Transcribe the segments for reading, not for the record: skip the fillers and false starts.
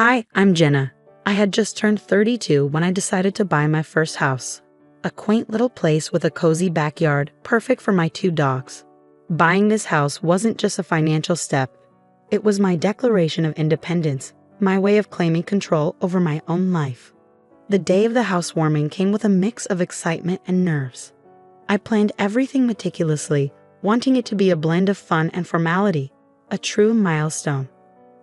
Hi, I'm Jenna. I had just turned 32 when I decided to buy my first house. A quaint little place with a cozy backyard, perfect for my 2 dogs. Buying this house wasn't just a financial step. It was my declaration of independence, my way of claiming control over my own life. The day of the housewarming came with a mix of excitement and nerves. I planned everything meticulously, wanting it to be a blend of fun and formality, a true milestone.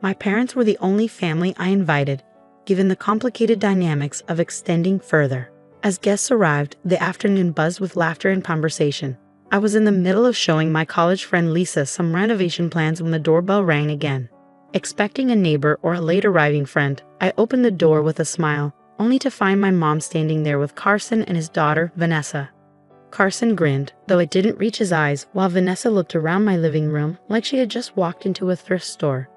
My parents were the only family I invited, given the complicated dynamics of extending further. As guests arrived, the afternoon buzzed with laughter and conversation. I was in the middle of showing my college friend Lisa some renovation plans when the doorbell rang again. Expecting a neighbor or a late-arriving friend, I opened the door with a smile, only to find my mom standing there with Carson and his daughter, Vanessa. Carson grinned, though it didn't reach his eyes, while Vanessa looked around my living room like she had just walked into a thrift store.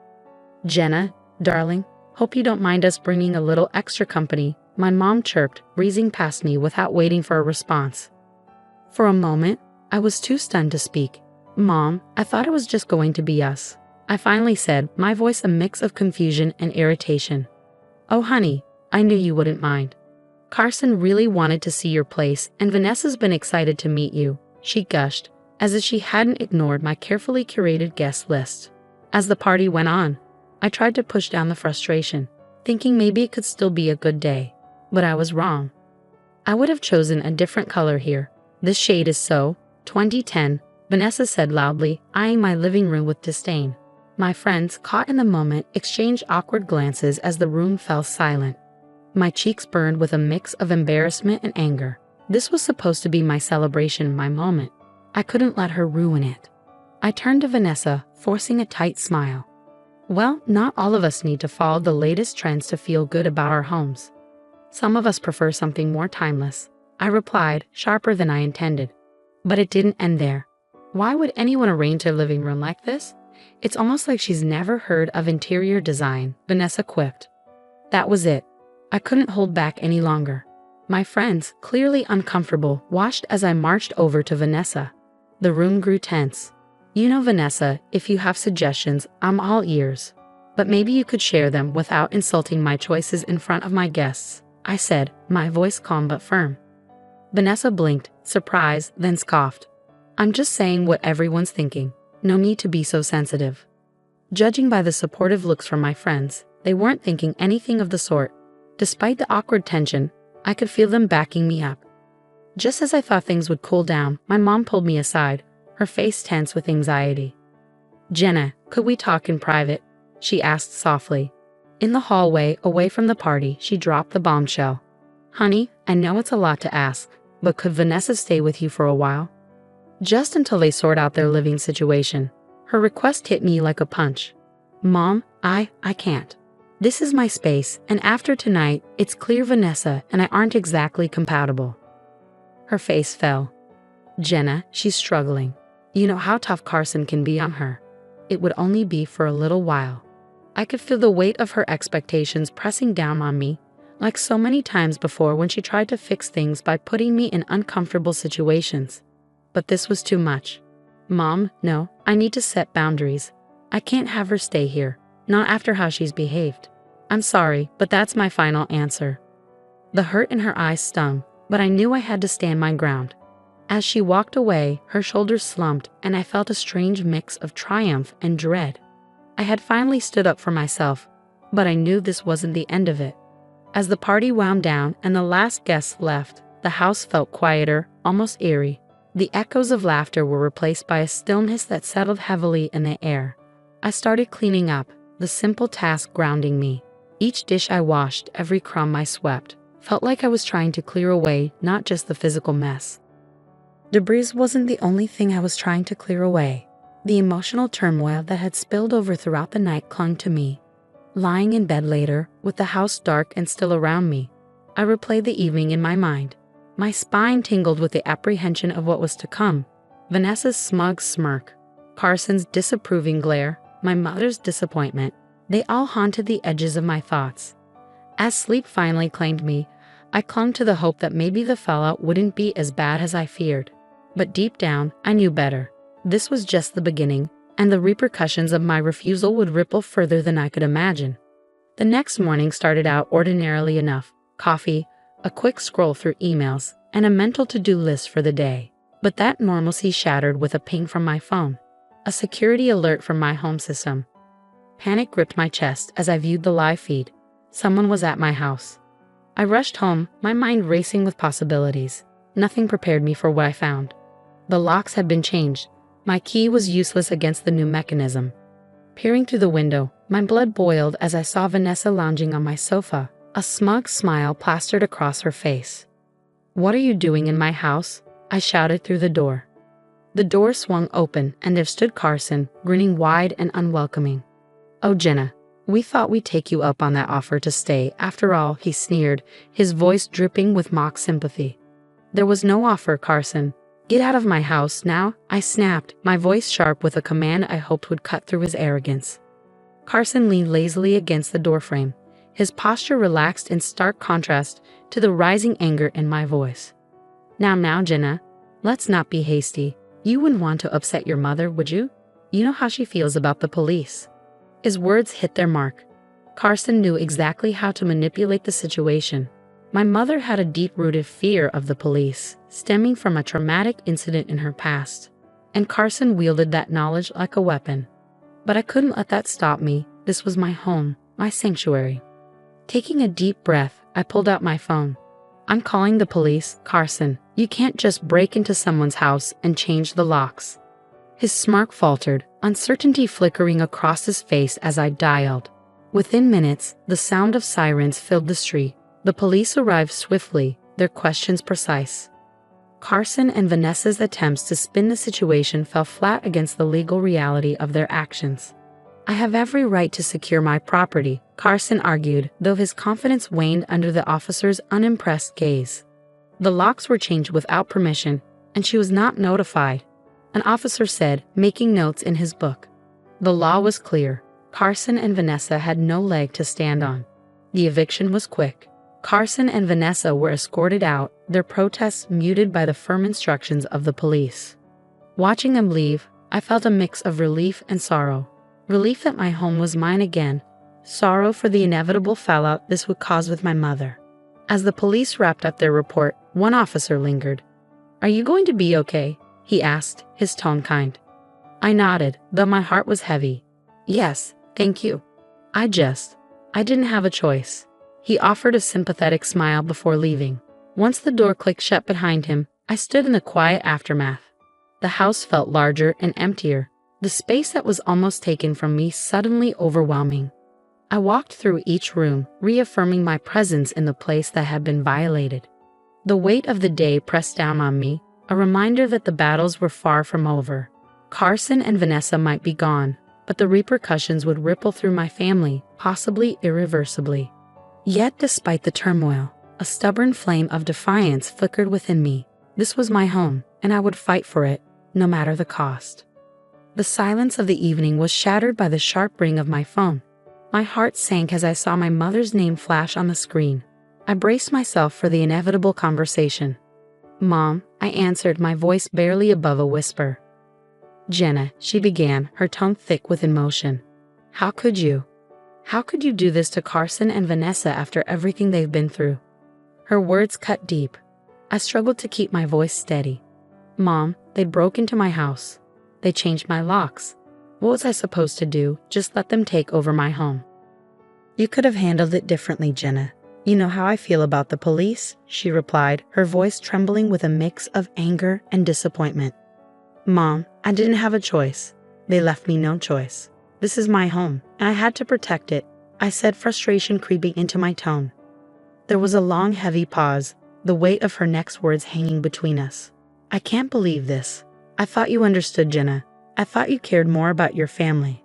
"Jenna, darling, hope you don't mind us bringing a little extra company," my mom chirped, breezing past me without waiting for a response. For a moment, I was too stunned to speak. "Mom, I thought it was just going to be us," I finally said, my voice a mix of confusion and irritation. "Oh honey, I knew you wouldn't mind. Carson really wanted to see your place, and Vanessa's been excited to meet you," she gushed, as if she hadn't ignored my carefully curated guest list. As the party went on, I tried to push down the frustration, thinking maybe it could still be a good day. But I was wrong. "I would have chosen a different color here. This shade is so 2010, Vanessa said loudly, eyeing my living room with disdain. My friends, caught in the moment, exchanged awkward glances as the room fell silent. My cheeks burned with a mix of embarrassment and anger. This was supposed to be my celebration, my moment. I couldn't let her ruin it. I turned to Vanessa, forcing a tight smile. "Well, not all of us need to follow the latest trends to feel good about our homes. Some of us prefer something more timeless," I replied, sharper than I intended. But it didn't end there. "Why would anyone arrange their living room like this? It's almost like she's never heard of interior design," Vanessa quipped. That was it. I couldn't hold back any longer. My friends, clearly uncomfortable, watched as I marched over to Vanessa. The room grew tense. "You know, Vanessa, if you have suggestions, I'm all ears. But maybe you could share them without insulting my choices in front of my guests," I said, my voice calm but firm. Vanessa blinked, surprised, then scoffed. "I'm just saying what everyone's thinking. No need to be so sensitive." Judging by the supportive looks from my friends, they weren't thinking anything of the sort. Despite the awkward tension, I could feel them backing me up. Just as I thought things would cool down, my mom pulled me aside, her face tense with anxiety. "Jenna, could we talk in private?" she asked softly. In the hallway, away from the party, she dropped the bombshell. "Honey, I know it's a lot to ask, but could Vanessa stay with you for a while? Just until they sort out their living situation." Her request hit me like a punch. "Mom, I can't. This is my space, and after tonight, it's clear Vanessa and I aren't exactly compatible." Her face fell. "Jenna, she's struggling. You know how tough Carson can be on her. It would only be for a little while." I could feel the weight of her expectations pressing down on me, like so many times before when she tried to fix things by putting me in uncomfortable situations. But this was too much. "Mom, no, I need to set boundaries. I can't have her stay here, not after how she's behaved. I'm sorry, but that's my final answer." The hurt in her eyes stung, but I knew I had to stand my ground. As she walked away, her shoulders slumped, and I felt a strange mix of triumph and dread. I had finally stood up for myself, but I knew this wasn't the end of it. As the party wound down and the last guests left, the house felt quieter, almost eerie. The echoes of laughter were replaced by a stillness that settled heavily in the air. I started cleaning up, the simple task grounding me. Each dish I washed, every crumb I swept, felt like I was trying to clear away not just the physical mess. Debris wasn't the only thing I was trying to clear away. The emotional turmoil that had spilled over throughout the night clung to me. Lying in bed later, with the house dark and still around me, I replayed the evening in my mind. My spine tingled with the apprehension of what was to come. Vanessa's smug smirk, Carson's disapproving glare, my mother's disappointment, they all haunted the edges of my thoughts. As sleep finally claimed me, I clung to the hope that maybe the fallout wouldn't be as bad as I feared. But deep down, I knew better. This was just the beginning, and the repercussions of my refusal would ripple further than I could imagine. The next morning started out ordinarily enough: coffee, a quick scroll through emails, and a mental to-do list for the day. But that normalcy shattered with a ping from my phone, a security alert from my home system. Panic gripped my chest as I viewed the live feed. Someone was at my house. I rushed home, my mind racing with possibilities. Nothing prepared me for what I found. The locks had been changed. My key was useless against the new mechanism. Peering through the window, my blood boiled as I saw Vanessa lounging on my sofa, a smug smile plastered across her face. "What are you doing in my house?" I shouted through the door. The door swung open, and there stood Carson, grinning wide and unwelcoming. "Oh, Jenna, we thought we'd take you up on that offer to stay after all," he sneered, his voice dripping with mock sympathy. "There was no offer, Carson. Get out of my house now," I snapped, my voice sharp with a command I hoped would cut through his arrogance. Carson leaned lazily against the doorframe, his posture relaxed in stark contrast to the rising anger in my voice. Now, Jenna, let's not be hasty. You wouldn't want to upset your mother, would you? You know how she feels about the police." His words hit their mark. Carson knew exactly how to manipulate the situation. My mother had a deep-rooted fear of the police, stemming from a traumatic incident in her past, and Carson wielded that knowledge like a weapon. But I couldn't let that stop me. This was my home, my sanctuary. Taking a deep breath, I pulled out my phone. "I'm calling the police, Carson. You can't just break into someone's house and change the locks." His smirk faltered, uncertainty flickering across his face as I dialed. Within minutes, the sound of sirens filled the street. The police arrived swiftly, their questions precise. Carson and Vanessa's attempts to spin the situation fell flat against the legal reality of their actions. "I have every right to secure my property," Carson argued, though his confidence waned under the officer's unimpressed gaze. "The locks were changed without permission, and she was not notified," an officer said, making notes in his book. The law was clear. Carson and Vanessa had no leg to stand on. The eviction was quick. Carson and Vanessa were escorted out, their protests muted by the firm instructions of the police. Watching them leave, I felt a mix of relief and sorrow. Relief that my home was mine again, sorrow for the inevitable fallout this would cause with my mother. As the police wrapped up their report, one officer lingered. "Are you going to be okay?" he asked, his tone kind. I nodded, though my heart was heavy. "Yes, thank you. I didn't have a choice." He offered a sympathetic smile before leaving. Once the door clicked shut behind him, I stood in the quiet aftermath. The house felt larger and emptier, the space that was almost taken from me suddenly overwhelming. I walked through each room, reaffirming my presence in the place that had been violated. The weight of the day pressed down on me, a reminder that the battles were far from over. Carson and Vanessa might be gone, but the repercussions would ripple through my family, possibly irreversibly. Yet despite the turmoil, a stubborn flame of defiance flickered within me. This was my home, and I would fight for it, no matter the cost. The silence of the evening was shattered by the sharp ring of my phone. My heart sank as I saw my mother's name flash on the screen. I braced myself for the inevitable conversation. "Mom," I answered, my voice barely above a whisper. "Jenna," she began, her tone thick with emotion. How could you do this to Carson and Vanessa after everything they've been through?" Her words cut deep. I struggled to keep my voice steady. "Mom, they broke into my house. They changed my locks. What was I supposed to do? Just let them take over my home?" "You could have handled it differently, Jenna. You know how I feel about the police," she replied, her voice trembling with a mix of anger and disappointment. "Mom, I didn't have a choice. They left me no choice. This is my home, and I had to protect it," I said, frustration creeping into my tone. There was a long, heavy pause, the weight of her next words hanging between us. "I can't believe this. I thought you understood, Jenna. I thought you cared more about your family."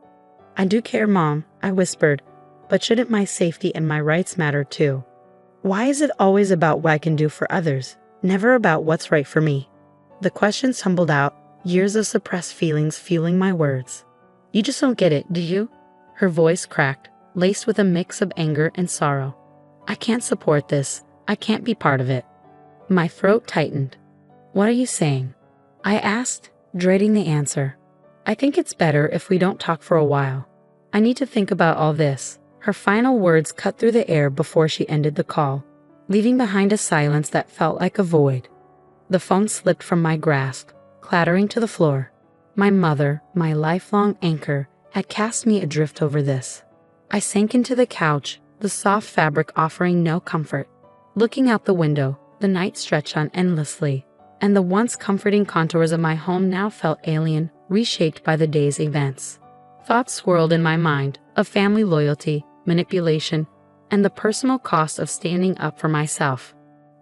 "I do care, Mom," I whispered, "but shouldn't my safety and my rights matter too? Why is it always about what I can do for others, never about what's right for me?" The questions tumbled out, years of suppressed feelings fueling my words. "You just don't get it, do you?" Her voice cracked, laced with a mix of anger and sorrow. "I can't support this. I can't be part of it." My throat tightened. "What are you saying?" I asked, dreading the answer. "I think it's better if we don't talk for a while. I need to think about all this." Her final words cut through the air before she ended the call, leaving behind a silence that felt like a void. The phone slipped from my grasp, clattering to the floor. My mother, my lifelong anchor, had cast me adrift over this. I sank into the couch, the soft fabric offering no comfort. Looking out the window, the night stretched on endlessly, and the once comforting contours of my home now felt alien, reshaped by the day's events. Thoughts swirled in my mind of family loyalty, manipulation, and the personal cost of standing up for myself.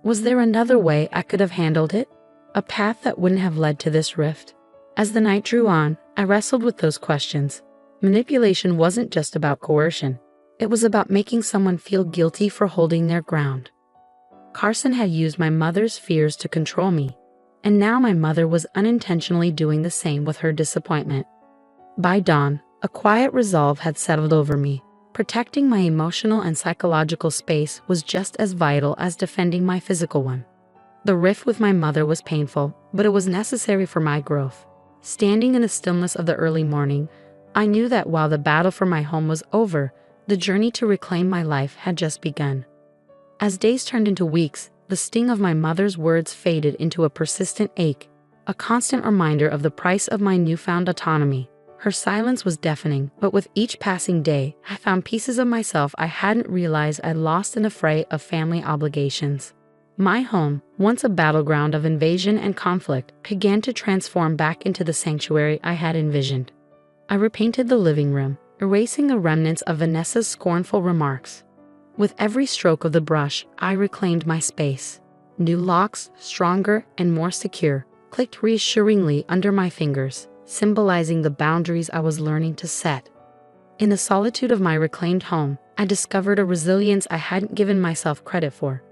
Was there another way I could have handled it? A path that wouldn't have led to this rift? As the night drew on, I wrestled with those questions. Manipulation wasn't just about coercion. It was about making someone feel guilty for holding their ground. Carson had used my mother's fears to control me, and now my mother was unintentionally doing the same with her disappointment. By dawn, a quiet resolve had settled over me. Protecting my emotional and psychological space was just as vital as defending my physical one. The rift with my mother was painful, but it was necessary for my growth. Standing in the stillness of the early morning, I knew that while the battle for my home was over, the journey to reclaim my life had just begun. As days turned into weeks, the sting of my mother's words faded into a persistent ache, a constant reminder of the price of my newfound autonomy. Her silence was deafening, but with each passing day, I found pieces of myself I hadn't realized I'd lost in the fray of family obligations. My home, once a battleground of invasion and conflict, began to transform back into the sanctuary I had envisioned. I repainted the living room, erasing the remnants of Vanessa's scornful remarks. With every stroke of the brush, I reclaimed my space. New locks, stronger and more secure, clicked reassuringly under my fingers, symbolizing the boundaries I was learning to set. In the solitude of my reclaimed home, I discovered a resilience I hadn't given myself credit for.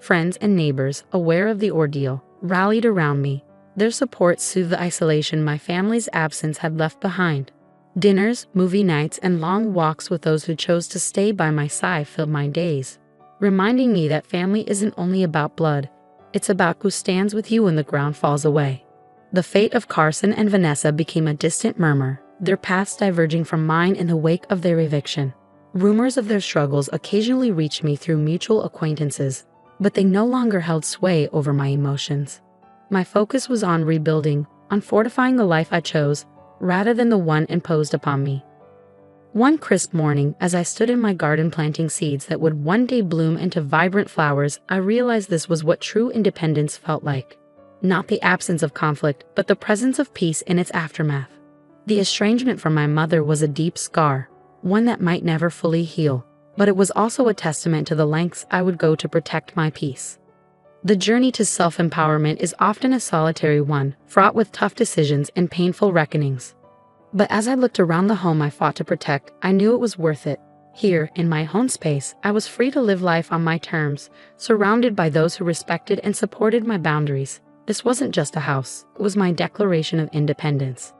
Friends and neighbors, aware of the ordeal, rallied around me. Their support soothed the isolation my family's absence had left behind. Dinners, movie nights, and long walks with those who chose to stay by my side filled my days, reminding me that family isn't only about blood, it's about who stands with you when the ground falls away. The fate of Carson and Vanessa became a distant murmur, their paths diverging from mine in the wake of their eviction. Rumors of their struggles occasionally reached me through mutual acquaintances, but they no longer held sway over my emotions. My focus was on rebuilding, on fortifying the life I chose, rather than the one imposed upon me. One crisp morning, as I stood in my garden planting seeds that would one day bloom into vibrant flowers, I realized this was what true independence felt like. Not the absence of conflict, but the presence of peace in its aftermath. The estrangement from my mother was a deep scar, one that might never fully heal, but it was also a testament to the lengths I would go to protect my peace. The journey to self-empowerment is often a solitary one, fraught with tough decisions and painful reckonings. But as I looked around the home I fought to protect, I knew it was worth it. Here, in my home space, I was free to live life on my terms, surrounded by those who respected and supported my boundaries. This wasn't just a house, it was my declaration of independence.